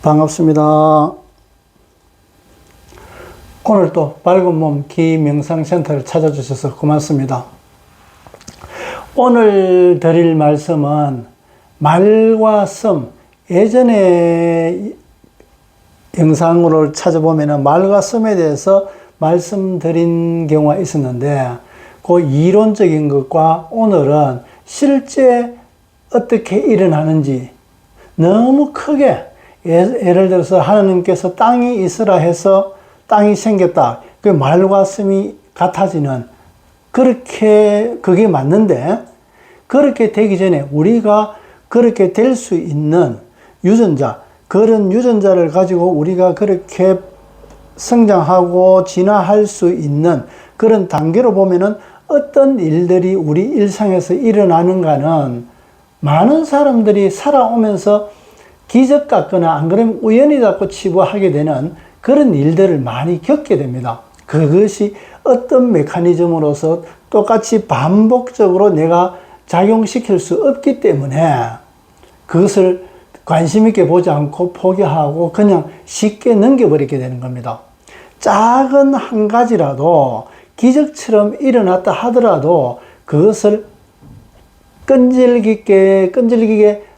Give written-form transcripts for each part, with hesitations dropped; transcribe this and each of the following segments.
반갑습니다. 오늘 또 밝은 몸 기명상센터를 찾아주셔서 고맙습니다. 오늘 드릴 말씀은 말과 씀, 예전에 영상으로 찾아보면 말과 씀에 대해서 말씀드린 경우가 있었는데 그 이론적인 것과 오늘은 실제 어떻게 일어나는지 너무 크게 예를 들어서 하나님께서 땅이 있으라 해서 땅이 생겼다. 그 말과 씀이 같아지는 그렇게 그게 맞는데 그렇게 되기 전에 우리가 그렇게 될 수 있는 유전자, 그런 유전자를 가지고 우리가 그렇게 성장하고 진화할 수 있는 그런 단계로 보면은 어떤 일들이 우리 일상에서 일어나는가는 많은 사람들이 살아오면서 기적 같거나 안 그러면 우연히 자꾸 치부하게 되는 그런 일들을 많이 겪게 됩니다. 그것이 어떤 메커니즘으로서 똑같이 반복적으로 내가 작용시킬 수 없기 때문에 그것을 관심 있게 보지 않고 포기하고 그냥 쉽게 넘겨버리게 되는 겁니다. 작은 한 가지라도 기적처럼 일어났다 하더라도 그것을 끈질기게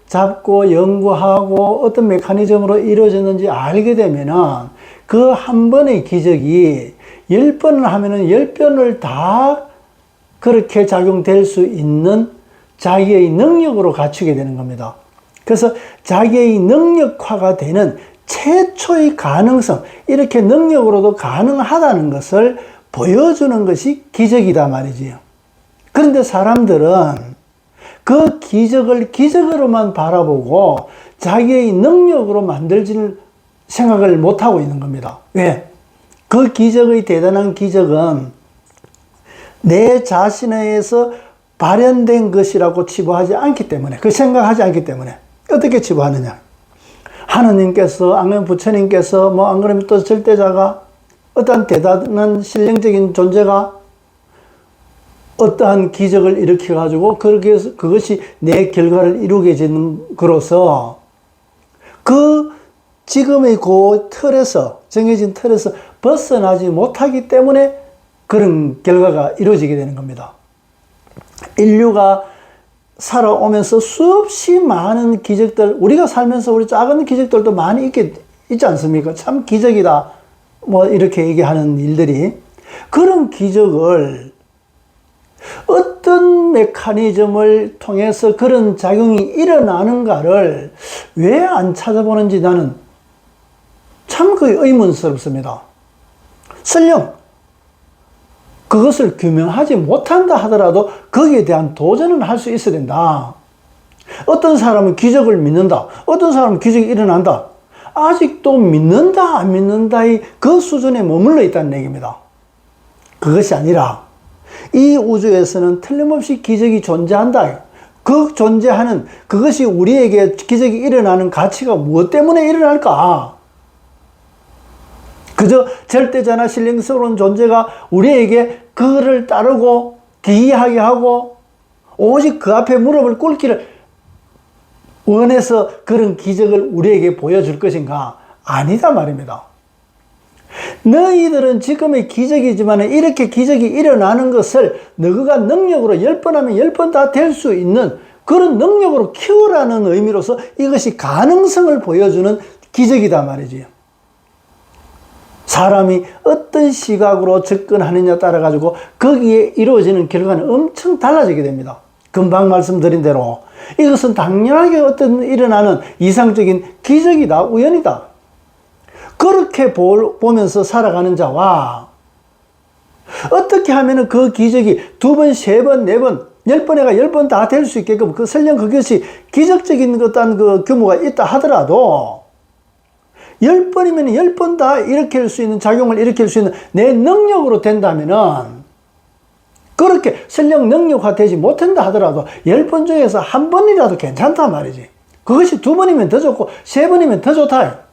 잡고 연구하고 어떤 메커니즘으로 이루어졌는지 알게 되면은 그 한 번의 기적이 10번을 하면은 10번을 다 그렇게 작용될 수 있는 자기의 능력으로 갖추게 되는 겁니다. 그래서 자기의 능력화가 되는 최초의 가능성, 이렇게 능력으로도 가능하다는 것을 보여주는 것이 기적이다 말이지요. 그런데 사람들은 그 기적을 기적으로만 바라보고 자기의 능력으로 만들지를 생각을 못하고 있는 겁니다. 왜? 그 기적의 대단한 기적은 내 자신에서 발현된 것이라고 치부하지 않기 때문에, 그 생각하지 않기 때문에. 어떻게 치부하느냐? 하느님께서, 안 그러면 부처님께서, 안 그러면 또 절대자가, 어떠한 대단한 신령적인 존재가 어떠한 기적을 일으켜가지고 그것이 내 결과를 이루게 되는 거로서 그 지금의 그 틀에서, 정해진 틀에서 벗어나지 못하기 때문에 그런 결과가 이루어지게 되는 겁니다. 인류가 살아오면서 수없이 많은 기적들, 우리가 살면서 우리 작은 기적들도 많이 있지 않습니까? 참 기적이다. 이렇게 얘기하는 일들이. 그런 기적을 어떤 메커니즘을 통해서 그런 작용이 일어나는가를 왜 안 찾아보는지 나는 참 의문스럽습니다. 설령 그것을 규명하지 못한다 하더라도 거기에 대한 도전은 할 수 있어야 된다. 어떤 사람은 기적을 믿는다. 어떤 사람은 기적이 일어난다. 아직도 믿는다 안 믿는다의 그 수준에 머물러 있다는 얘기입니다. 그것이 아니라 이 우주에서는 틀림없이 기적이 존재한다. 그 존재하는 그것이 우리에게 기적이 일어나는 가치가 무엇 때문에 일어날까? 그저 절대자나 신령스러운 존재가 우리에게 그를 따르고 기이하게 하고 오직 그 앞에 무릎을 꿇기를 원해서 그런 기적을 우리에게 보여줄 것인가? 아니다 말입니다. 너희들은 지금의 기적이지만 이렇게 기적이 일어나는 것을 너희가 능력으로 10번 하면 10번 다 될 수 있는 그런 능력으로 키우라는 의미로서 이것이 가능성을 보여주는 기적이다 말이지요. 사람이 어떤 시각으로 접근하느냐 따라 가지고 거기에 이루어지는 결과는 엄청 달라지게 됩니다. 금방 말씀드린 대로 이것은 당연하게 어떤 일어나는 이상적인 기적이다, 우연이다. 그렇게 보면서 살아가는 자와 어떻게 하면 그 기적이 2번, 3번, 4번, 10번에가 10번 다 될 수 있게끔 설령 그것이 기적적인 어떤 그 규모가 있다 하더라도 10번이면 10번 다 일으킬 수 있는 작용을 일으킬 수 있는 내 능력으로 된다면은 그렇게 설령 능력화 되지 못한다 하더라도 10번 중에서 한 번이라도 괜찮단 말이지. 그것이 2번이면 더 좋고 3번이면 더 좋다.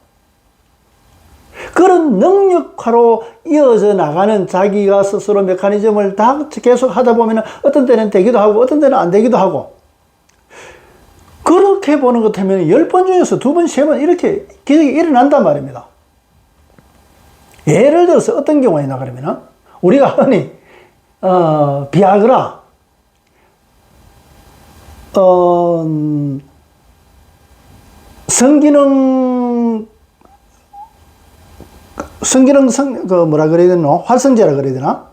그런 능력화로 이어져 나가는 자기가 스스로 메커니즘을 다 계속 하다 보면 어떤 때는 되기도 하고 어떤 때는 안 되기도 하고 그렇게 보는 것 같으면 10번 중에서 2번, 3번 이렇게 기적이 일어난단 말입니다. 예를 들어서 어떤 경우가 있나 그러면은, 우리가 흔히, 비아그라, 뭐라 그래야 되나? 활성제라 그래야 되나?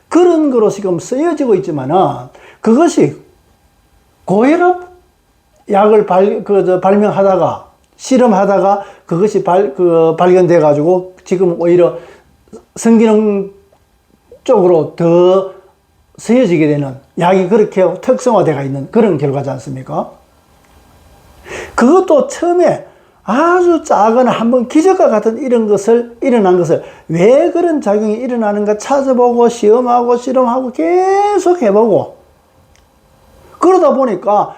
그런 거로 지금 쓰여지고 있지만은, 그것이 고혈압 약을 발명하다가, 실험하다가 그것이 발견돼가지고 지금 오히려 성기능 쪽으로 더 쓰여지게 되는 약이 그렇게 특성화되어 있는 그런 결과지 않습니까? 그것도 처음에 아주 작은 한번 기적과 같은 일어난 것을 왜 그런 작용이 일어나는가 찾아보고 시험하고 실험하고 계속 해보고 그러다 보니까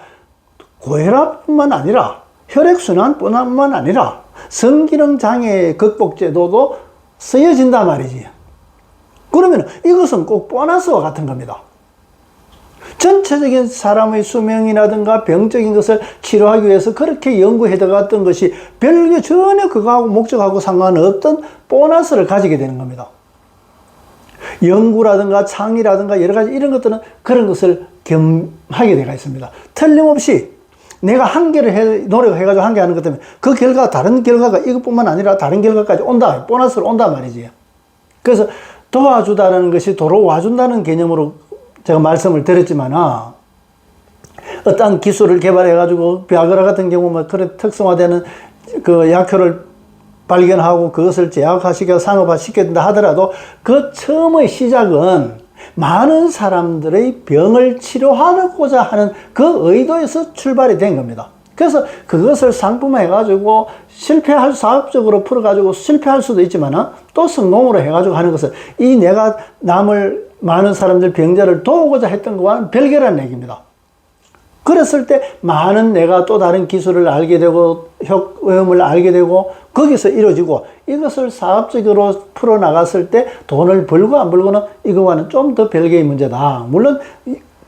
고혈압뿐만 아니라 혈액순환뿐만 아니라 성기능 장애 극복 제도도 쓰여진단 말이지. 그러면 이것은 꼭 보너스와 같은 겁니다. 전체적인 사람의 수명이라든가 병적인 것을 치료하기 위해서 그렇게 연구해 들어갔던 것이 별개 전혀 그거하고 목적하고 상관없던 보너스를 가지게 되는 겁니다. 연구라든가 창의라든가 여러 가지 이런 것들은 그런 것을 겸하게 되어 있습니다. 틀림없이 내가 한계를 노력해가지고 한계 하는 것 때문에 그 결과, 다른 결과가 이것뿐만 아니라 다른 결과까지 온다, 보너스로 온단 말이지. 그래서 도와주다는 것이 돌아와준다는 개념으로 제가 말씀을 드렸지만, 어떠한 기술을 개발해가지고, 비아그라 같은 경우, 그런 특성화되는 그 약효를 발견하고 그것을 제약화시켜 산업화시켰다 하더라도 그 처음의 시작은 많은 사람들의 병을 치료하고자 하는 그 의도에서 출발이 된 겁니다. 그래서 그것을 상품화해가지고 사업적으로 풀어가지고 실패할 수도 있지만 또 성공으로 해가지고 하는 것은 내가 많은 사람들 병자를 도우고자 했던 것과는 별개라는 얘기입니다. 그랬을 때 많은 내가 또 다른 기술을 알게 되고 효험을 알게 되고 거기서 이루어지고 이것을 사업적으로 풀어나갔을 때 돈을 벌고 안 벌고는 이거와는 좀 더 별개의 문제다. 물론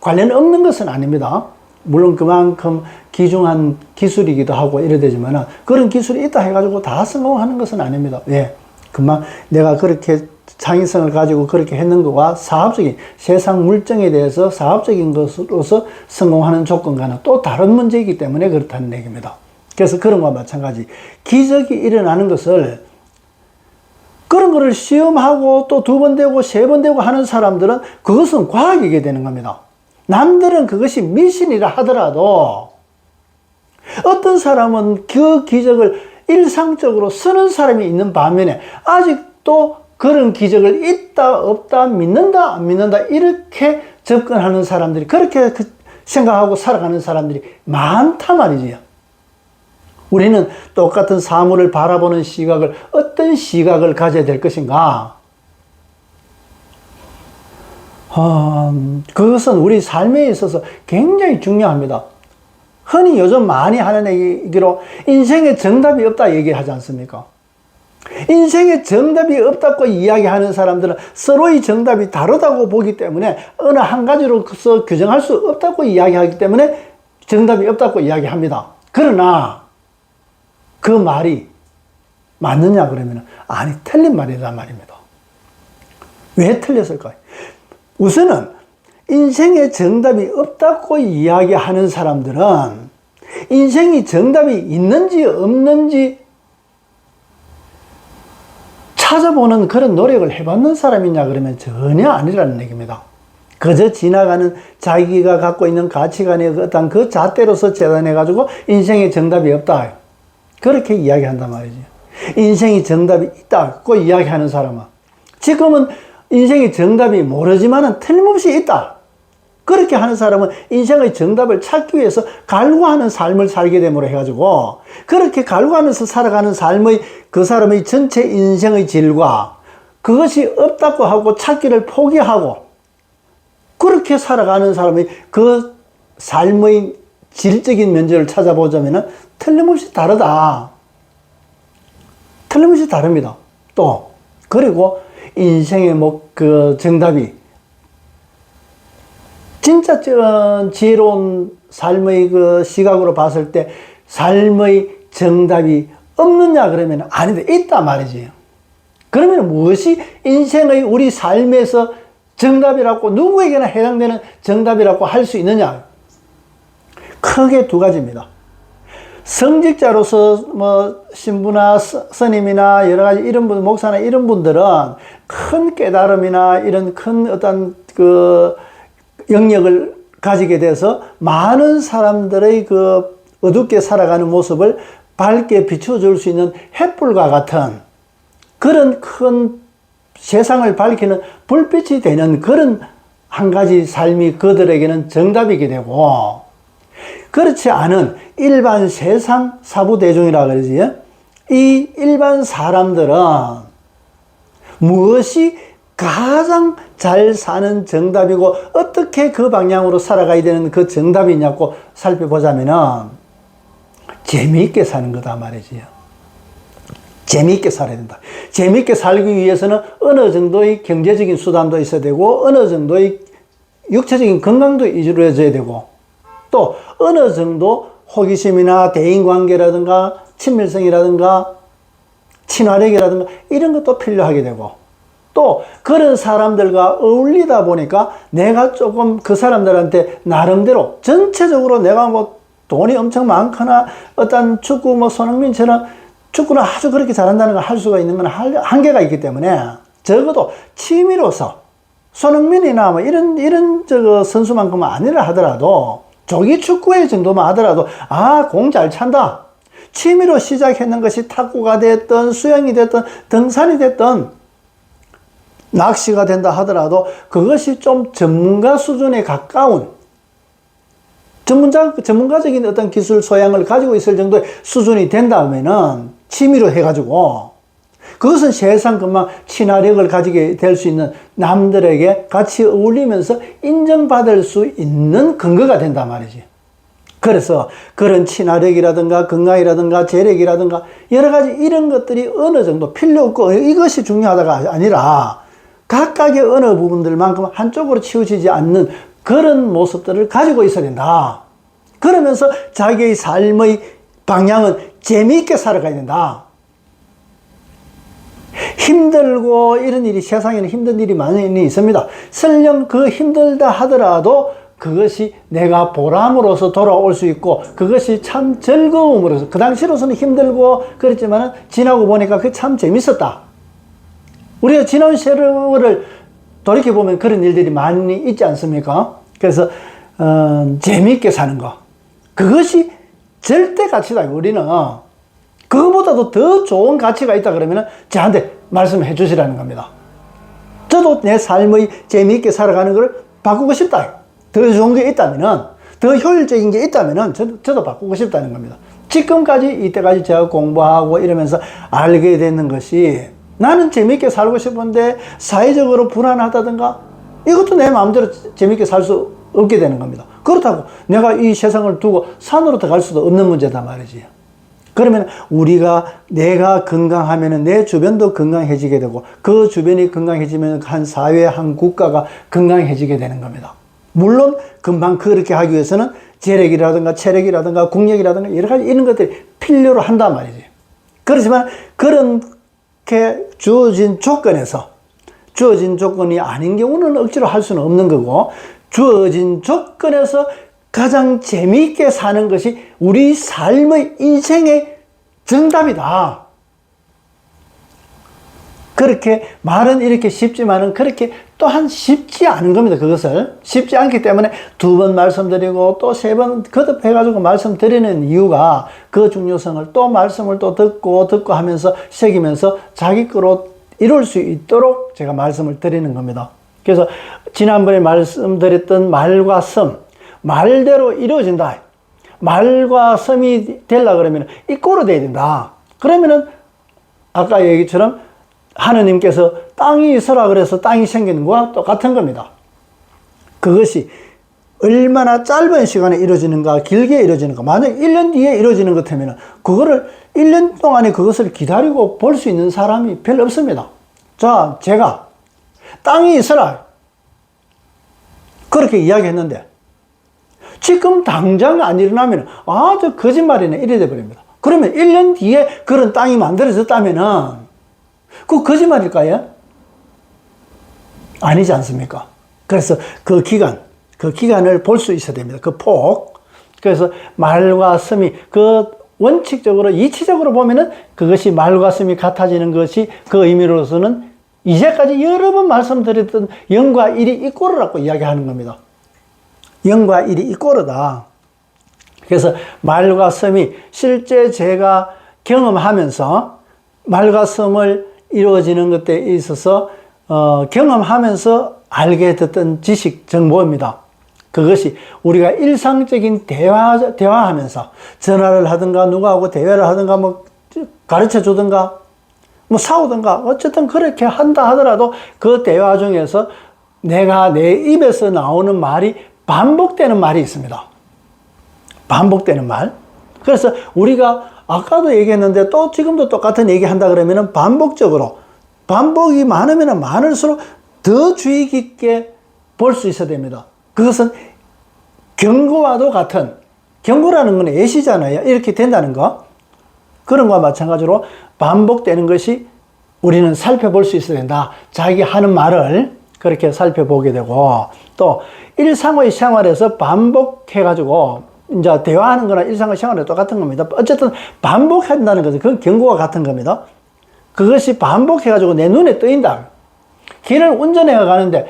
관련 없는 것은 아닙니다. 물론 그만큼 귀중한 기술이기도 하고 이래 되지만 그런 기술이 있다 해가지고 다 성공하는 것은 아닙니다. 왜? 금방 내가 그렇게 창의성을 가지고 그렇게 했는 것과 사업적인 세상 물정에 대해서 사업적인 것으로서 성공하는 조건과는 또 다른 문제이기 때문에 그렇다는 얘기입니다. 그래서 그런 것과 마찬가지 기적이 일어나는 것을 그런 거를 시험하고 또 2번 되고 3번 되고 하는 사람들은 그것은 과학이게 되는 겁니다. 남들은 그것이 미신이라 하더라도 어떤 사람은 그 기적을 일상적으로 쓰는 사람이 있는 반면에 아직도 그런 기적을 있다 없다 믿는다 안 믿는다 이렇게 접근하는 사람들이 그렇게 생각하고 살아가는 사람들이 많단 말이지요. 우리는 똑같은 사물을 바라보는 시각을 어떤 시각을 가져야 될 것인가? 그것은 우리 삶에 있어서 굉장히 중요합니다. 흔히 요즘 많이 하는 얘기로 인생에 정답이 없다 얘기하지 않습니까? 인생에 정답이 없다고 이야기하는 사람들은 서로의 정답이 다르다고 보기 때문에 어느 한 가지로서 규정할 수 없다고 이야기하기 때문에 정답이 없다고 이야기합니다. 그러나 그 말이 맞느냐 그러면 아니 틀린 말이란 말입니다. 왜 틀렸을까요? 우선은 인생에 정답이 없다고 이야기하는 사람들은 인생이 정답이 있는지 없는지 찾아보는 그런 노력을 해봤는 사람이냐 그러면 전혀 아니라는 얘기입니다. 그저 지나가는 자기가 갖고 있는 가치관의 어떤 그 잣대로서 재단해가지고 인생에 정답이 없다 그렇게 이야기한단 말이죠. 인생이 정답이 있다고 이야기하는 사람은 지금은 인생의 정답이 모르지만은 틀림없이 있다 그렇게 하는 사람은 인생의 정답을 찾기 위해서 갈구하는 삶을 살게 됨으로 해가지고 그렇게 갈구하면서 살아가는 삶의 그 사람의 전체 인생의 질과 그것이 없다고 하고 찾기를 포기하고 그렇게 살아가는 사람의 그 삶의 질적인 면제를 찾아보자면 틀림없이 다르다. 틀림없이 다릅니다. 또 그리고 인생의 정답이 진짜 지혜로운 삶의 그 시각으로 봤을 때 삶의 정답이 없느냐 그러면 아닌데 있다 말이지. 그러면 무엇이 인생의 우리 삶에서 정답이라고 누구에게나 해당되는 정답이라고 할 수 있느냐? 크게 두 가지입니다. 성직자로서 뭐 신부나 스님이나 여러 가지 이런 분, 목사나 이런 분들은 큰 깨달음이나 이런 큰 어떤 그 영역을 가지게 돼서 많은 사람들의 그 어둡게 살아가는 모습을 밝게 비춰줄 수 있는 횃불과 같은 그런 큰 세상을 밝히는 불빛이 되는 그런 한 가지 삶이 그들에게는 정답이게 되고, 그렇지 않은 일반 세상 사부대중이라 그러지. 이 일반 사람들은 무엇이 가장 잘 사는 정답이고 어떻게 그 방향으로 살아가야 되는 그 정답이냐고 살펴보자면은 재미있게 사는 거다 말이지요. 재미있게 살아야 된다. 재미있게 살기 위해서는 어느 정도의 경제적인 수단도 있어야 되고 어느 정도의 육체적인 건강도 이루어져야 되고 또 어느 정도 호기심이나 대인관계라든가 친밀성이라든가 친화력이라든가 이런 것도 필요하게 되고 또 그런 사람들과 어울리다 보니까 내가 조금 그 사람들한테 나름대로 전체적으로 내가 뭐 돈이 엄청 많거나 어떤 축구 뭐 손흥민처럼 축구를 아주 그렇게 잘한다는 걸 할 수가 있는 건 한계가 있기 때문에 적어도 취미로서 손흥민이나 뭐 이런 선수만큼은 아니라 하더라도 조기 축구의 정도만 하더라도 공 잘 찬다. 취미로 시작했는 것이 탁구가 됐든 수영이 됐든 등산이 됐든 낚시가 된다 하더라도 그것이 좀 전문가 수준에 가까운 전문가적인 어떤 기술 소양을 가지고 있을 정도의 수준이 된다면은 취미로 해가지고 그것은 세상 금방 친화력을 가지게 될 수 있는 남들에게 같이 어울리면서 인정받을 수 있는 근거가 된단 말이지. 그래서 그런 친화력이라든가 건강이라든가 재력이라든가 여러 가지 이런 것들이 어느 정도 필요 없고 이것이 중요하다가 아니라 각각의 어느 부분들만큼 한쪽으로 치우치지 않는 그런 모습들을 가지고 있어야 된다. 그러면서 자기의 삶의 방향은 재미있게 살아가야 된다. 힘들고 이런 일이 세상에는 힘든 일이 많이 있습니다. 설령 그 힘들다 하더라도 그것이 내가 보람으로서 돌아올 수 있고 그것이 참 즐거움으로서 그 당시로서는 힘들고 그랬지만 지나고 보니까 그게 참 재밌었다. 우리가 지난 세월을 돌이켜보면 그런 일들이 많이 있지 않습니까? 그래서 재미있게 사는 거 그것이 절대 가치다. 우리는 그거보다도 더 좋은 가치가 있다 그러면 저한테 말씀해 주시라는 겁니다. 저도 내 삶의 재미있게 살아가는 걸 바꾸고 싶다. 더 좋은 게 있다면 더 효율적인 게 있다면 저도 바꾸고 싶다는 겁니다. 지금까지 이때까지 제가 공부하고 이러면서 알게 되는 것이 나는 재미있게 살고 싶은데 사회적으로 불안하다든가 이것도 내 마음대로 재미있게 살 수 없게 되는 겁니다. 그렇다고 내가 이 세상을 두고 산으로 들어갈 수도 없는 문제다 말이지. 그러면 내가 건강하면 내 주변도 건강해지게 되고 그 주변이 건강해지면 한 사회, 한 국가가 건강해지게 되는 겁니다. 물론 금방 그렇게 하기 위해서는 재력이라든가 체력이라든가 국력이라든가 여러 가지 이런 것들이 필요로 한단 말이지. 그렇지만 그렇게 주어진 조건이 아닌 경우는 억지로 할 수는 없는 거고 주어진 조건에서 가장 재미있게 사는 것이 우리 삶의 인생의 정답이다. 그렇게 말은 이렇게 쉽지만은 그렇게 또한 쉽지 않은 겁니다. 그것을 쉽지 않기 때문에 2번 말씀드리고 또 3번 거듭해가지고 말씀드리는 이유가 그 중요성을 또 말씀을 또 듣고 하면서 새기면서 자기 거로 이룰 수 있도록 제가 말씀을 드리는 겁니다. 그래서 지난번에 말씀드렸던 말과 섬, 말대로 이루어진다. 말과 섬이 되려고 그러면 이꼴로 돼야 된다. 그러면은 아까 얘기처럼 하느님께서 땅이 있어라 그래서 땅이 생기는 거와 똑같은 겁니다. 그것이 얼마나 짧은 시간에 이루어지는가 길게 이루어지는가 만약 1년 뒤에 이루어지는 것 같으면 그거를 1년 동안에 그것을 기다리고 볼 수 있는 사람이 별로 없습니다. 자, 제가 땅이 있어라 그렇게 이야기했는데 지금 당장 안 일어나면, 아, 저 거짓말이네. 이래 돼버립니다. 그러면 1년 뒤에 그런 땅이 만들어졌다면은, 그 거짓말일까요? 아니지 않습니까? 그래서 그 기간을 볼 수 있어야 됩니다. 그 폭. 그래서 말과 섬이, 그 원칙적으로, 이치적으로 보면은 그것이 말과 섬이 같아지는 것이 그 의미로서는 이제까지 여러 번 말씀드렸던 0과 1이 이꼬르라고 이야기하는 겁니다. 0과 1이 이꼬르다. 그래서 말과 섬이 실제 제가 경험하면서 말과 섬을 이루어지는 것에 있어서 경험하면서 알게 됐던 지식 정보입니다. 그것이 우리가 일상적인 대화하면서 전화를 하든가 누구하고 대화를 하든가 뭐 가르쳐 주든가 뭐 싸우든가 어쨌든 그렇게 한다 하더라도 그 대화 중에서 내가 내 입에서 나오는 말이 반복되는 말이 있습니다. 반복되는 말. 그래서 우리가 아까도 얘기했는데 또 지금도 똑같은 얘기 한다 그러면은 반복적으로 반복이 많으면 많을수록 더 주의 깊게 볼 수 있어야 됩니다. 그것은 경고와도 같은, 경고라는 건 예시잖아요. 이렇게 된다는 거. 그런 거와 마찬가지로 반복되는 것이 우리는 살펴볼 수 있어야 된다. 자기 하는 말을 그렇게 살펴보게 되고, 또 일상의 생활에서 반복해가지고 이제 대화하는 거나 일상의 생활에 똑같은 겁니다. 어쨌든 반복한다는 것은 그건 경고와 같은 겁니다. 그것이 반복해가지고 내 눈에 뜨인다. 길을 운전해 가는데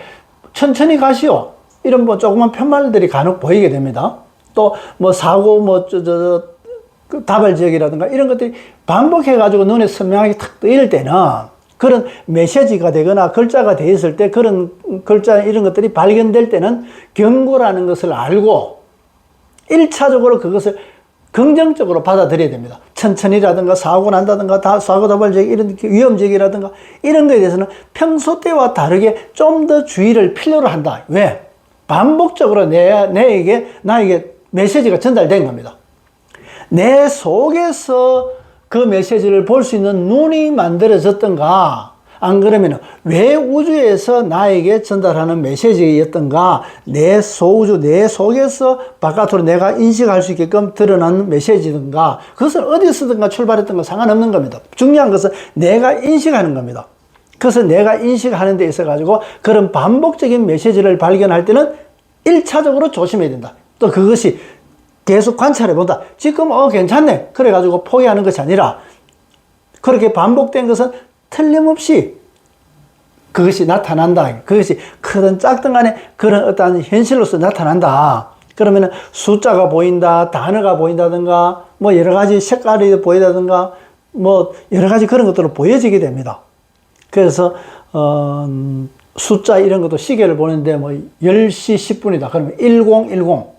천천히 가시오. 이런 뭐 조그만 편말들이 간혹 보이게 됩니다. 또 뭐 사고 그 다발지역이라든가 이런 것들이 반복해가지고 눈에 선명하게 탁 뜨일 때는 그런 메시지가 되거나 글자가 되어 있을 때 그런 글자 이런 것들이 발견될 때는 경고라는 것을 알고 1차적으로 그것을 긍정적으로 받아들여야 됩니다. 천천히라든가 사고 난다든가 사고 다발지역 이런 위험지역이라든가 이런 거에 대해서는 평소 때와 다르게 좀 더 주의를 필요로 한다. 왜? 반복적으로 나에게 메시지가 전달된 겁니다. 내 속에서 그 메시지를 볼 수 있는 눈이 만들어졌던가, 안 그러면 왜 우주에서 나에게 전달하는 메시지였던가, 내 소우주, 내 속에서 바깥으로 내가 인식할 수 있게끔 드러나는 메시지든가, 그것은 어디서든가 출발했던 건 상관없는 겁니다. 중요한 것은 내가 인식하는 겁니다. 그래서 내가 인식하는 데 있어가지고 그런 반복적인 메시지를 발견할 때는 1차적으로 조심해야 된다. 또 그것이 계속 관찰해 본다. 지금 괜찮네. 그래가지고 포기하는 것이 아니라 그렇게 반복된 것은 틀림없이 그것이 나타난다. 그것이 크든 작든 간에 그런 어떠한 현실로서 나타난다. 그러면 숫자가 보인다, 단어가 보인다든가, 뭐 여러 가지 색깔이 보인다든가, 뭐 여러 가지 그런 것들로 보여지게 됩니다. 그래서 숫자 이런 것도 시계를 보는데 뭐 10시 10분이다. 그러면 1010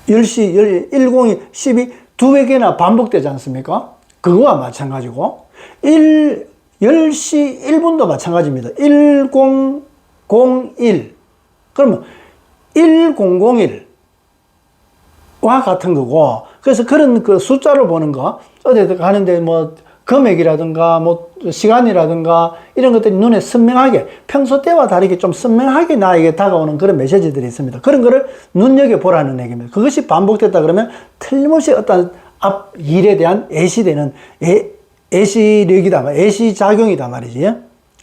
10시 10이 10이 두 배 개나 반복되지 않습니까? 그거와 마찬가지고 10시 1분도 마찬가지입니다. 1001 그러면 1001와 같은 거고, 그래서 그런 그 숫자를 보는 거 어디 가는데 뭐 금액이라든가 뭐 시간이라든가 이런 것들이 눈에 선명하게 평소 때와 다르게 좀 선명하게 나에게 다가오는 그런 메시지들이 있습니다. 그런 거를 눈여겨보라는 얘기입니다. 그것이 반복됐다 그러면 틀림없이 어떤 앞 일에 대한 애시되는 애시력이다, 애시작용이다 말이지.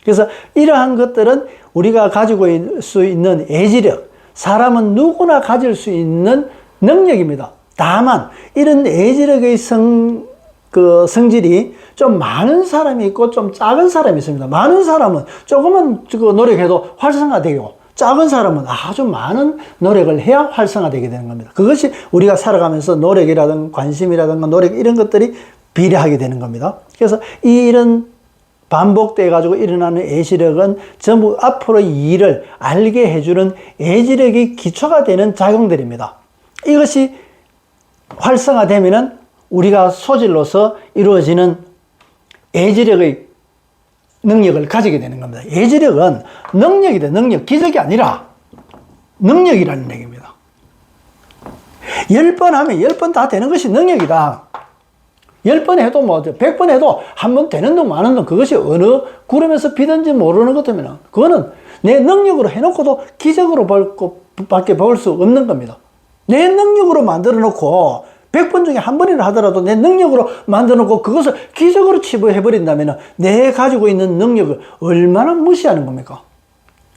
그래서 이러한 것들은 우리가 가지고 있을 수 있는 애지력, 사람은 누구나 가질 수 있는 능력입니다. 다만 이런 애지력의 성질이 좀 많은 사람이 있고 좀 작은 사람이 있습니다. 많은 사람은 조금만 노력해도 활성화되고, 작은 사람은 아주 많은 노력을 해야 활성화되게 되는 겁니다. 그것이 우리가 살아가면서 노력이라든가 관심이라든가 노력 이런 것들이 비례하게 되는 겁니다. 그래서 이런 반복돼 가지고 일어나는 애지력은 전부 앞으로 이 일을 알게 해주는 애지력이 기초가 되는 작용들입니다. 이것이 활성화되면은 우리가 소질로서 이루어지는 애지력의 능력을 가지게 되는 겁니다. 애지력은 능력이다. 능력. 기적이 아니라 능력이라는 얘기입니다. 10번 하면 10번 다 되는 것이 능력이다. 10번 해도 뭐 100번 해도 한 번 되는 동 마는 동, 그것이 어느 구름에서 비든지 모르는 것 때문에 그거는 내 능력으로 해놓고도 기적으로 밖에 볼 수 없는 겁니다. 내 능력으로 만들어 놓고 100번 중에 한 번이라 하더라도 내 능력으로 만들어 놓고 그것을 기적으로 치부해 버린다면 내 가지고 있는 능력을 얼마나 무시하는 겁니까?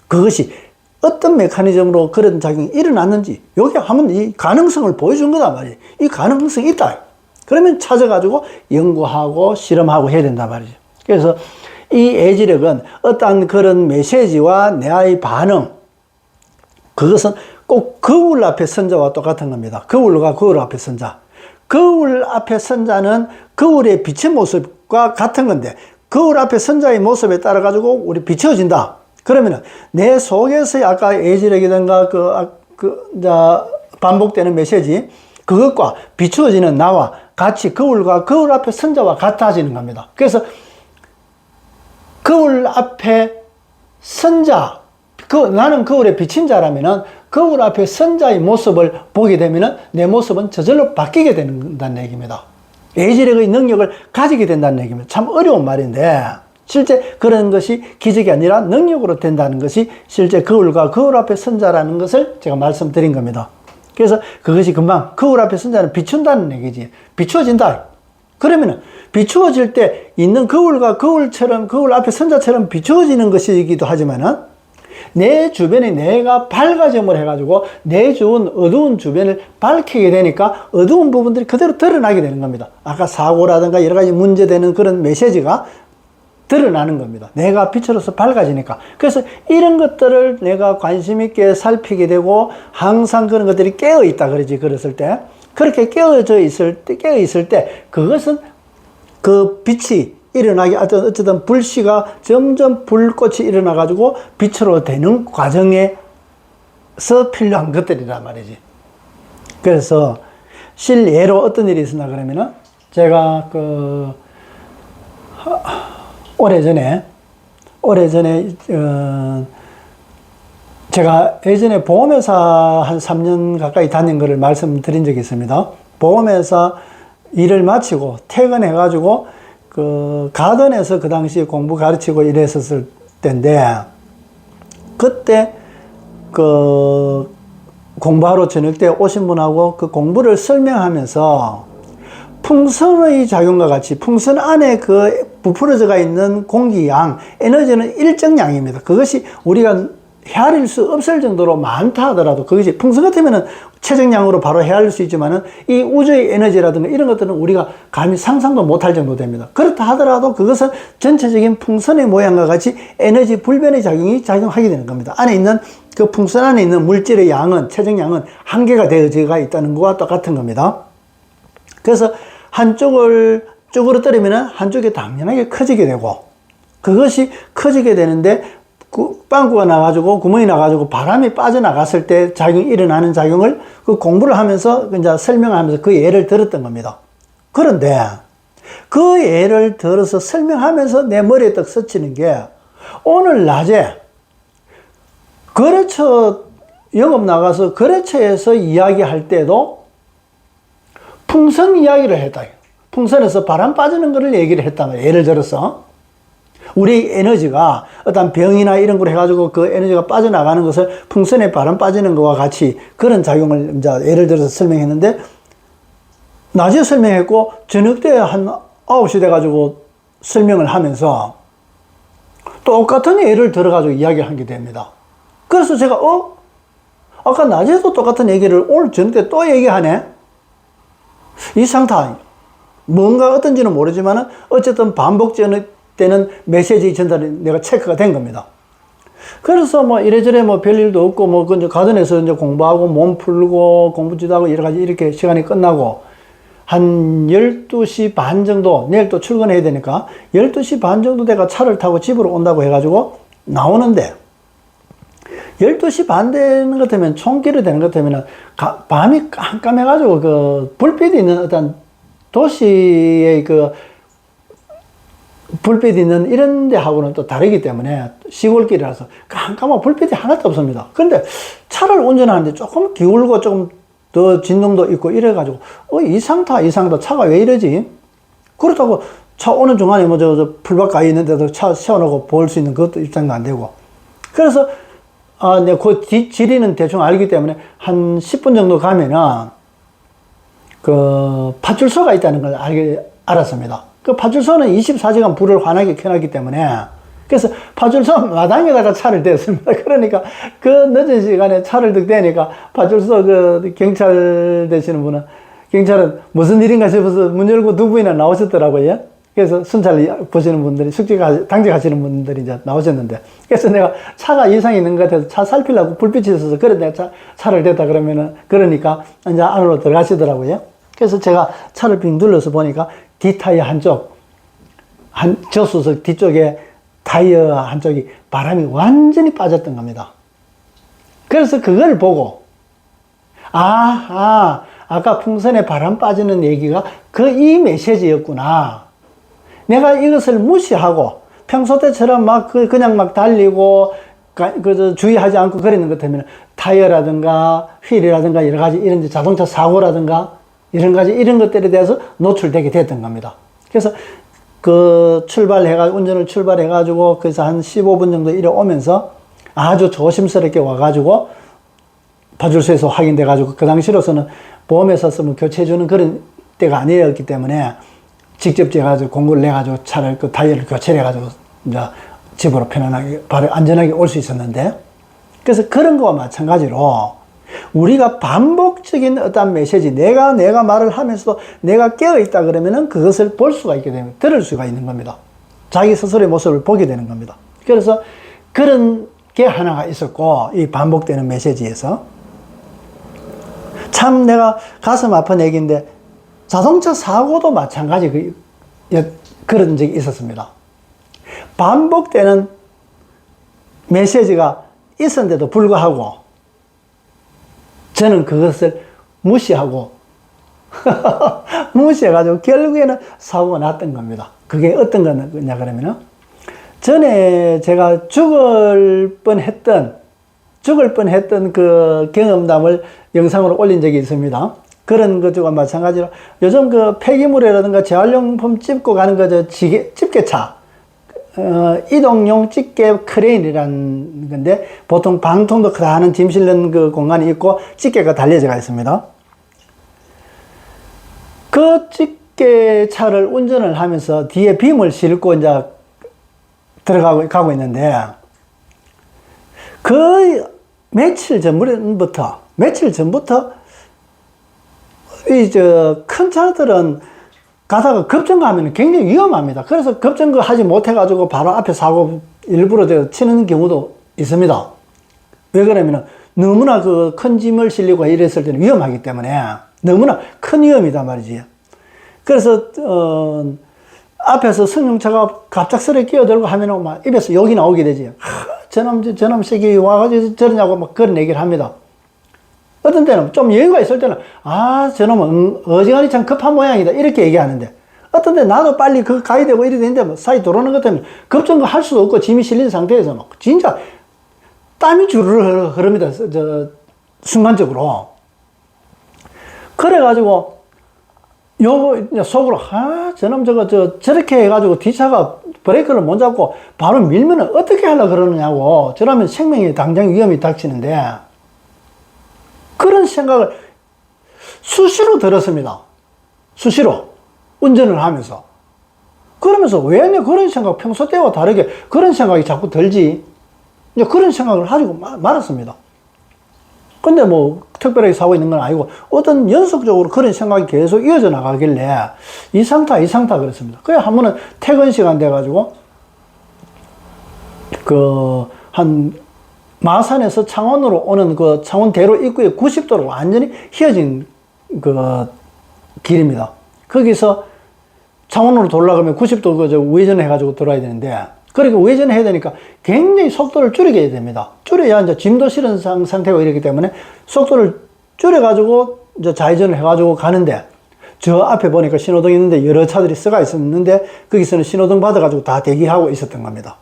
그것이 어떤 메커니즘으로 그런 작용이 일어났는지 여기 하면 이 가능성을 보여준 거단 말이에요. 이 가능성이 있다. 그러면 찾아가지고 연구하고 실험하고 해야 된단 말이죠. 그래서 이 애지력은 어떠한 그런 메시지와 내 아이 반응, 그것은 꼭 거울 앞에 선자와 똑같은 겁니다. 거울과 거울 앞에 선자. 거울 앞에 선자는 거울의 빛의 모습과 같은 건데 거울 앞에 선자의 모습에 따라 가지고 우리 비춰진다. 그러면은 내 속에서의 아까 애지력이든가 반복되는 메시지 그것과 비추어지는 나와 같이 거울과 거울 앞에 선자와 같아지는 겁니다. 그래서 거울 앞에 선자, 나는 거울에 비친 자라면은 거울 앞에 선자의 모습을 보게 되면은 내 모습은 저절로 바뀌게 된다는 얘기입니다. 애지력의 능력을 가지게 된다는 얘기입니다. 참 어려운 말인데 실제 그런 것이 기적이 아니라 능력으로 된다는 것이 실제 거울과 거울 앞에 선자라는 것을 제가 말씀드린 겁니다. 그래서 그것이 금방 거울 앞에 선자는 비춘다는 얘기지. 비추어진다. 그러면은 비추어질 때 있는 거울과 거울처럼 거울 앞에 선자처럼 비추어지는 것이기도 하지만은 내 주변에 내가 밝아짐을 해가지고 내 주변 어두운 주변을 밝히게 되니까 어두운 부분들이 그대로 드러나게 되는 겁니다. 아까 사고라든가 여러 가지 문제되는 그런 메시지가 드러나는 겁니다. 내가 빛으로서 밝아지니까. 그래서 이런 것들을 내가 관심 있게 살피게 되고 항상 그런 것들이 깨어 있다 그러지. 그랬을 때 그렇게 깨어 있을 때 그것은 그 빛이 일어나게 어쨌든 불씨가 점점 불꽃이 일어나 가지고 빛으로 되는 과정에서 필요한 것들이란 말이지. 그래서 실예로 어떤 일이 있었나 그러면은 제가 오래전에 제가 예전에 보험회사 한 3년 가까이 다닌 것을 말씀드린 적이 있습니다. 보험회사 일을 마치고 퇴근해가지고 가든에서 그 당시에 공부 가르치고 이랬었을 때인데 그때 공부하러 저녁 때 오신 분하고 그 공부를 설명하면서 풍선의 작용과 같이 풍선 안에 부풀어져 있는 공기양, 에너지는 일정 양입니다. 그것이 우리가 헤아릴 수 없을 정도로 많다 하더라도 그것이 풍선 같으면은 최정량으로 바로 헤아릴 수 있지만은 이 우주의 에너지라든가 이런 것들은 우리가 감히 상상도 못할 정도 됩니다. 그렇다 하더라도 그것은 전체적인 풍선의 모양과 같이 에너지 불변의 작용이 작용하게 되는 겁니다. 안에 있는 그 풍선 안에 있는 물질의 양은 최정량은 한계가 되어져 있다는 것과 똑같은 겁니다. 그래서 한쪽을 쭈그러뜨리면은 한쪽이 당연하게 커지게 되고 그것이 커지게 되는데 빵꾸가 나가지고 구멍이 나가지고 바람이 빠져나갔을 때 일어나는 작용을 그 공부를 하면서 이제 설명하면서 그 예를 들었던 겁니다. 그런데 그 예를 들어서 설명하면서 내 머리에 딱 스치는 게 오늘 낮에 거래처 영업 나가서 거래처에서 이야기할 때도 풍선 이야기를 했다. 풍선에서 바람 빠지는 거를 얘기를 했단 말이에요. 예를 들어서 우리 에너지가 어떤 병이나 이런 걸 해가지고 그 에너지가 빠져나가는 것을 풍선에 바람 빠지는 것과 같이 그런 작용을 이제 예를 들어서 설명했는데 낮에 설명했고 저녁 때 한 9시 돼가지고 설명을 하면서 똑같은 예를 들어가지고 이야기를 하게 됩니다. 그래서 제가 아까 낮에도 똑같은 얘기를 오늘 저녁 때 또 얘기하네? 이상하다. 뭔가 어떤지는 모르지만 어쨌든 반복되는 메시지 전달이 내가 체크가 된 겁니다. 그래서 뭐 이래저래 뭐 별일도 없고 뭐 이제 가든에서 이제 공부하고 몸 풀고 공부지도 하고 여러 가지 이렇게 시간이 끝나고 한 12시 반 정도 내일 또 출근해야 되니까 12시 반 정도 내가 차를 타고 집으로 온다고 해가지고 나오는데 12시 반 되는 것 같으면 총기를 되는 것 같으면 밤이 깜깜해가지고 그 불빛이 있는 어떤 도시의 그 불빛이 있는 이런 데하고는 또 다르기 때문에 시골길이라서 깜깜하고 불빛이 하나도 없습니다. 그런데 차를 운전하는데 조금 기울고 조금 더 진동도 있고 이래가지고 이상하다 차가 왜 이러지? 그렇다고 차 오는 중간에 저 풀밭 가에 있는데도 차 세워놓고 볼 수 있는 그것도 입장도 안 되고 그래서 네, 그 지리는 대충 알기 때문에 한 10분 정도 가면은 그 파출소가 있다는 걸 알았습니다. 그 파출소는 24시간 불을 환하게 켜놨기 때문에 그래서 파출소 마당에다가 차를 댔습니다. 그러니까 그 늦은 시간에 차를 득 대니까 파출소 그 경찰 되시는 분은 경찰은 무슨 일인가 싶어서 문 열고 두 분이나 나오셨더라고요. 그래서 순찰 보시는 분들이 당직하시는 분들이 이제 나오셨는데 그래서 내가 차가 이상이 있는 것 같아서 차 살피려고 불빛이 있어서 그래 내가 차를 댔다 그러면은 그러니까 이제 안으로 들어가시더라고요. 그래서 제가 차를 빙 둘러서 보니까 뒷타이어 한쪽 저수석 뒤쪽에 타이어 한쪽이 바람이 완전히 빠졌던 겁니다. 그래서 그걸 보고 아까 풍선에 바람 빠지는 얘기가 그 이 메시지였구나. 내가 이것을 무시하고 평소 때처럼 그냥 막 달리고 주의하지 않고 그러는 것 때문에 타이어라든가 휠이라든가 여러 가지 이런 자동차 사고라든가 이런 것들에 대해서 노출되게 됐던 겁니다. 그래서 운전을 출발해가지고 그래서 한 15분 정도 이래 오면서 아주 조심스럽게 와가지고 파출소에서 확인돼가지고 그 당시로서는 보험회사 쓰면 교체해주는 그런 때가 아니었기 때문에 직접 제가 공고를 내가지고 차를 그 타이어를 교체를 해가지고 이제 집으로 편안하게 안전하게 올 수 있었는데 그래서 그런 거와 마찬가지로 우리가 반복적인 어떤 메시지 내가 말을 하면서도 내가 깨어있다 그러면은 그것을 볼 수가 있게 되면 들을 수가 있는 겁니다. 자기 스스로의 모습을 보게 되는 겁니다. 그래서 그런 게 하나가 있었고 이 반복되는 메시지에서 참 내가 가슴 아픈 얘기인데 자동차 사고도 마찬가지 그런 적이 있었습니다. 반복되는 메시지가 있었는데도 불구하고 저는 그것을 무시하고 무시해가지고 결국에는 사고가 났던 겁니다. 그게 어떤 거냐 그러면은 전에 제가 죽을 뻔했던 그 경험담을 영상으로 올린 적이 있습니다. 그런 것과 마찬가지로 요즘 그 폐기물이라든가 재활용품 찝고 가는 집게차 이동용 집게 크레인이라는 건데 보통 방통도 크다는 짐 실는 그 공간이 있고 집게가 달려져 있습니다. 그 집게차를 운전을 하면서 뒤에 빔을 싣고 이제 가고 있는데 며칠 전부터 큰 차들은 가다가 급정거하면 굉장히 위험합니다. 그래서 급정거 하지 못해가지고 바로 앞에 사고 일부러 치는 경우도 있습니다. 왜 그러냐면 너무나 그 큰 짐을 실리고 이랬을 때는 위험하기 때문에 너무나 큰 위험이단 말이지. 그래서, 앞에서 승용차가 갑작스레 끼어들고 하면 막 입에서 욕이 나오게 되지. 저놈 새끼 와가지고 저러냐고 막 그런 얘기를 합니다. 어떤 때는 좀 여유가 있을 때는 저놈은 어지간히 참 급한 모양이다 이렇게 얘기하는데 어떤 때 나도 빨리 가야 되고 이래 되는데 뭐 사이 들어오는 것 때문에 급정거 할 수도 없고 짐이 실린 상태에서 막 진짜 땀이 주르르 흐릅니다. 순간적으로. 그래가지고 속으로 저놈 저렇게 해가지고 뒷차가 브레이크를 못 잡고 바로 밀면 어떻게 하려고 그러느냐고. 저러면 생명에 당장 위험이 닥치는데 그런 생각을 수시로 들었습니다. 수시로 운전을 하면서. 그러면서 왜 그런 생각 평소 때와 다르게 그런 생각이 자꾸 들지. 이제 그런 생각을 하고 말았습니다. 근데 뭐 특별하게 사고 있는 건 아니고 어떤 연속적으로 그런 생각이 계속 이어져 나가길래 이상타 그랬습니다. 그래 한 번은 퇴근 시간 돼가지고 마산에서 창원으로 오는 그 창원대로 입구에 90도로 완전히 휘어진 그 길입니다. 거기서 창원으로 돌아가면 90도 우회전을 해가지고 돌아야 되는데, 그러니까 우회전을 해야 되니까 굉장히 속도를 줄이게 해야 됩니다. 줄여야 이제 짐도 실은 상태고 이렇기 때문에 속도를 줄여가지고 이제 좌회전을 해가지고 가는데, 저 앞에 보니까 신호등이 있는데 여러 차들이 쓰가 있었는데, 거기서는 신호등 받아가지고 다 대기하고 있었던 겁니다.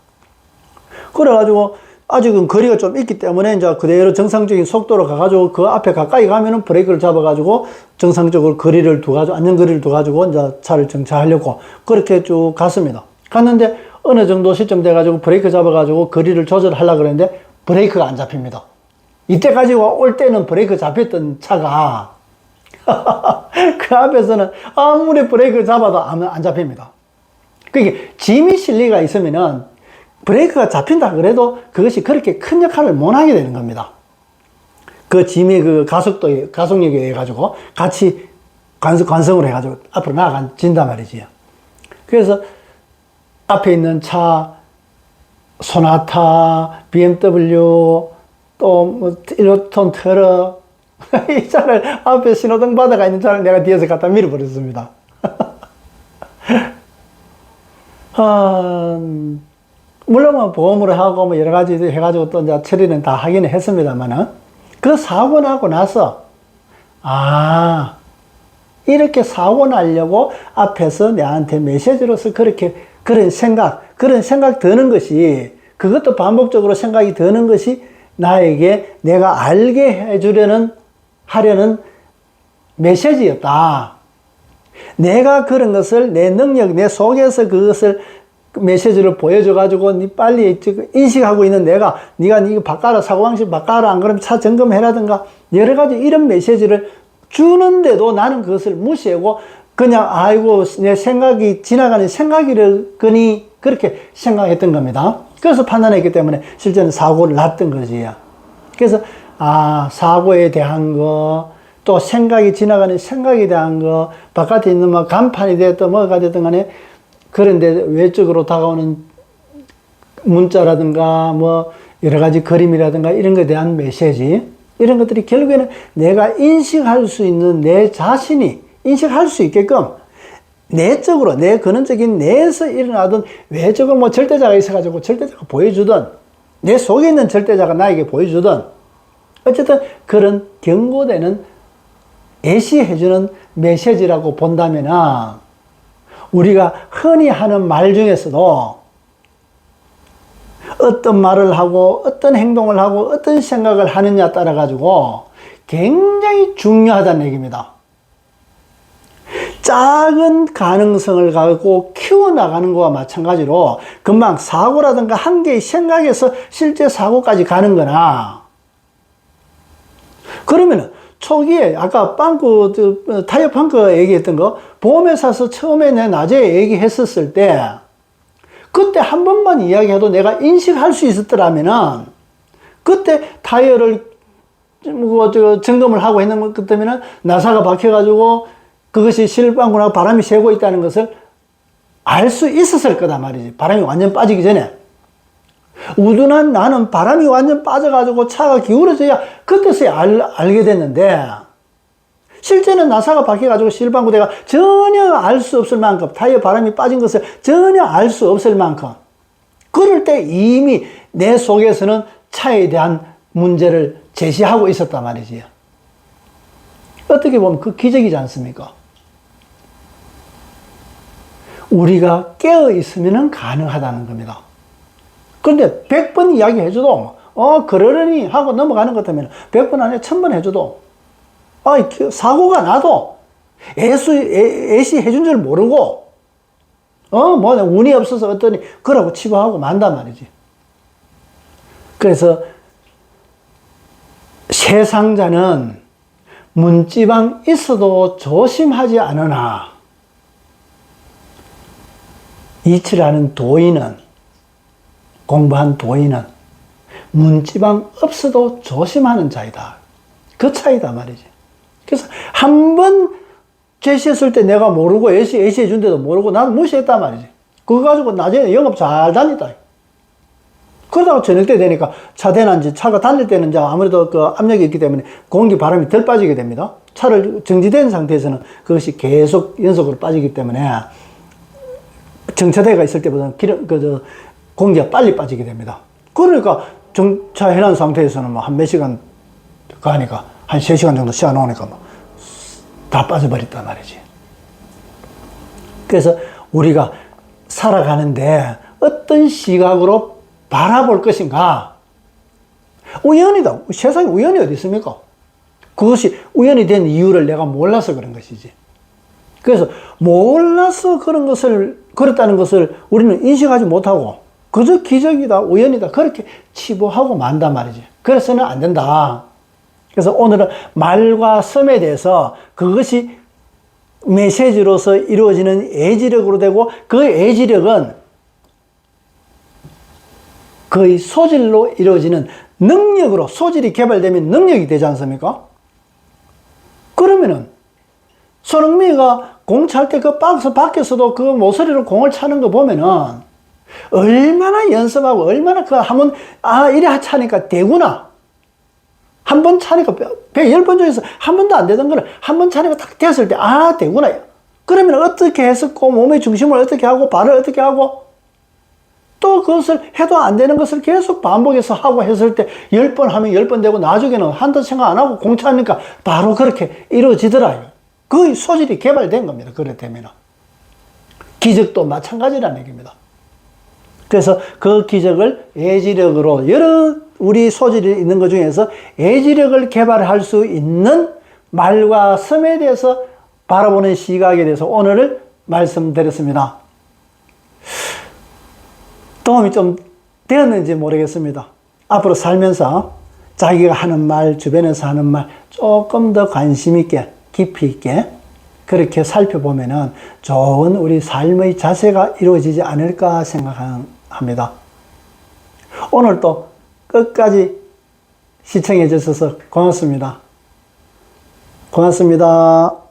그래가지고 아직은 거리가 좀 있기 때문에 이제 그대로 정상적인 속도로 가가지고 그 앞에 가까이 가면은 브레이크를 잡아가지고 정상적으로 거리를 두가지고, 안전거리를 두가지고 이제 차를 정차하려고 그렇게 쭉 갔습니다. 갔는데 어느 정도 시점 돼가지고 브레이크 잡아가지고 거리를 조절하려고 그랬는데 브레이크가 안 잡힙니다. 이때까지 올 때는 브레이크 잡혔던 차가 그 앞에서는 아무리 브레이크 잡아도 안 잡힙니다. 그게 짐이 실리가 있으면은 브레이크가 잡힌다 그래도 그것이 그렇게 큰 역할을 못 하게 되는 겁니다. 그 짐의 그 가속력에 의해 가지고 같이 관성을 해가지고 앞으로 나아간단 말이지요. 그래서 앞에 있는 차, 소나타, BMW, 또 뭐 1톤 트럭, 이 차를 앞에 신호등 바다가 있는 차를 내가 뒤에서 갖다 밀어버렸습니다. 물론 뭐 보험으로 하고 뭐 여러 가지 해가지고 또 이제 처리는 다 하기는 했습니다만은 그 사고 나고 나서 이렇게 사고 나려고 앞에서 내한테 메시지로서 그런 생각 드는 것이, 그것도 반복적으로 생각이 드는 것이 나에게 내가 알게 하려는 메시지였다. 내가 그런 것을 내 능력, 내 속에서 그것을 메시지를 보여줘가지고 니 빨리 인식하고 있는 네가 이거 바꿔라, 사고방식 바꿔라, 안 그러면 차 점검해라든가 여러 가지 이런 메시지를 주는데도 나는 그것을 무시하고 그냥 아이고 내 생각이 지나가는 생각이거니 그렇게 생각했던 겁니다. 그래서 판단했기 때문에 실제는 사고를 났던 거지요. 그래서 사고에 대한 거, 또 생각이 지나가는 생각에 대한 거, 바깥에 있는 뭐 간판이 됐든 뭐가 됐든 간에 그런데 외적으로 다가오는 문자라든가 뭐 여러 가지 그림이라든가 이런 것에 대한 메시지, 이런 것들이 결국에는 내가 인식할 수 있는 내 자신이 인식할 수 있게끔 내적으로, 내 근원적인 내에서 일어나던 외적으로 뭐 절대자가 있어가지고 절대자가 보여주든 내 속에 있는 절대자가 나에게 보여주든 어쨌든 그런 경고되는 예시해주는 메시지라고 본다면은 우리가 흔히 하는 말 중에서도 어떤 말을 하고 어떤 행동을 하고 어떤 생각을 하느냐에 따라 가지고 굉장히 중요하다는 얘기입니다. 작은 가능성을 갖고 키워나가는 것과 마찬가지로 금방 사고라든가 한 개의 생각에서 실제 사고까지 가는 거나, 그러면은 초기에 아까 타이어 펑크 얘기했던 거 보험회사에서 처음에 내 낮에 얘기했었을 때 그때 한 번만 이야기해도 내가 인식할 수 있었더라면은 그때 타이어를 점검을 하고 있는 것 때문에 나사가 박혀가지고 그것이 실방구나 바람이 새고 있다는 것을 알 수 있었을 거다 말이지. 바람이 완전 빠지기 전에. 우둔한 나는 바람이 완전 빠져가지고 차가 기울어져야 그 뜻을 알게 됐는데, 실제는 나사가 박혀가지고 실방구대가 전혀 알 수 없을 만큼, 타이어 바람이 빠진 것을 전혀 알 수 없을 만큼, 그럴 때 이미 내 속에서는 차에 대한 문제를 제시하고 있었단 말이지요. 어떻게 보면 그 기적이지 않습니까? 우리가 깨어 있으면 가능하다는 겁니다. 그런데 100번 이야기 해줘도 그러려니 하고 넘어가는 것 같으면 100번 안에 1000번 해줘도 사고가 나도 애시 해준 줄 모르고 운이 없어서 어떠니 그러고 치부하고 만단 말이지. 그래서 세상자는 문지방 있어도 조심하지 않으나 이치라는 도인은, 공부한 도인은 문지방 없어도 조심하는 자이다. 그 차이다 말이지. 그래서 한 번 제시했을 때 내가 모르고 예시해 준데도 모르고 나는 무시했단 말이지. 그거 가지고 나중에 영업 잘 다녔다. 그러다가 저녁 때 되니까 차 대난지, 차가 다닐 때는 이제 아무래도 그 압력이 있기 때문에 공기 바람이 덜 빠지게 됩니다. 차를 정지된 상태에서는 그것이 계속 연속으로 빠지기 때문에 정차대가 있을 때보다는 공기가 빨리 빠지게 됩니다. 그러니까 정차해놓은 상태에서는 뭐 한 몇 시간 가니까 한 3시간 정도 씌워 놓으니까 뭐 다 빠져버렸단 말이지. 그래서 우리가 살아가는데 어떤 시각으로 바라볼 것인가? 우연이다. 세상에 우연이 어디 있습니까? 그것이 우연이 된 이유를 내가 몰라서 그런 것이지. 그래서 몰라서 그런 것을, 그렇다는 것을 우리는 인식하지 못하고, 그저 기적이다, 우연이다, 그렇게 치부하고 만단 말이지. 그래서는 안 된다. 그래서 오늘은 말과 섬에 대해서 그것이 메시지로서 이루어지는 애지력으로 되고, 그 애지력은 거의 소질로 이루어지는 능력으로, 소질이 개발되면 능력이 되지 않습니까? 그러면은 손흥민이가 공 찰 때 그 박스 밖에서도 그 모서리로 공을 차는 거 보면은 얼마나 연습하고 얼마나 그 한번 이래 차니까 되구나. 한 번 차니까 10번 중에서 한 번도 안 되던 거를 한 번 차니까 딱 됐을 때 되구나. 그러면 어떻게 했었고, 몸의 중심을 어떻게 하고, 발을 어떻게 하고, 또 그것을 해도 안 되는 것을 계속 반복해서 하고 했을 때 10번 하면 10번 되고, 나중에는 한도 생각 안 하고 공 차니까 바로 그렇게 이루어지더라요. 그 소질이 개발된 겁니다. 그렇다면 기적도 마찬가지라는 얘기입니다. 그래서 그 기적을 애지력으로, 여러 우리 소질이 있는 것 중에서 애지력을 개발할 수 있는 말과 섬에 대해서 바라보는 시각에 대해서 오늘 말씀드렸습니다. 도움이 좀 되었는지 모르겠습니다. 앞으로 살면서 자기가 하는 말, 주변에서 하는 말 조금 더 관심 있게, 깊이 있게 그렇게 살펴보면은 좋은 우리 삶의 자세가 이루어지지 않을까 생각합니다. 오늘도 끝까지 시청해 주셔서 고맙습니다. 고맙습니다.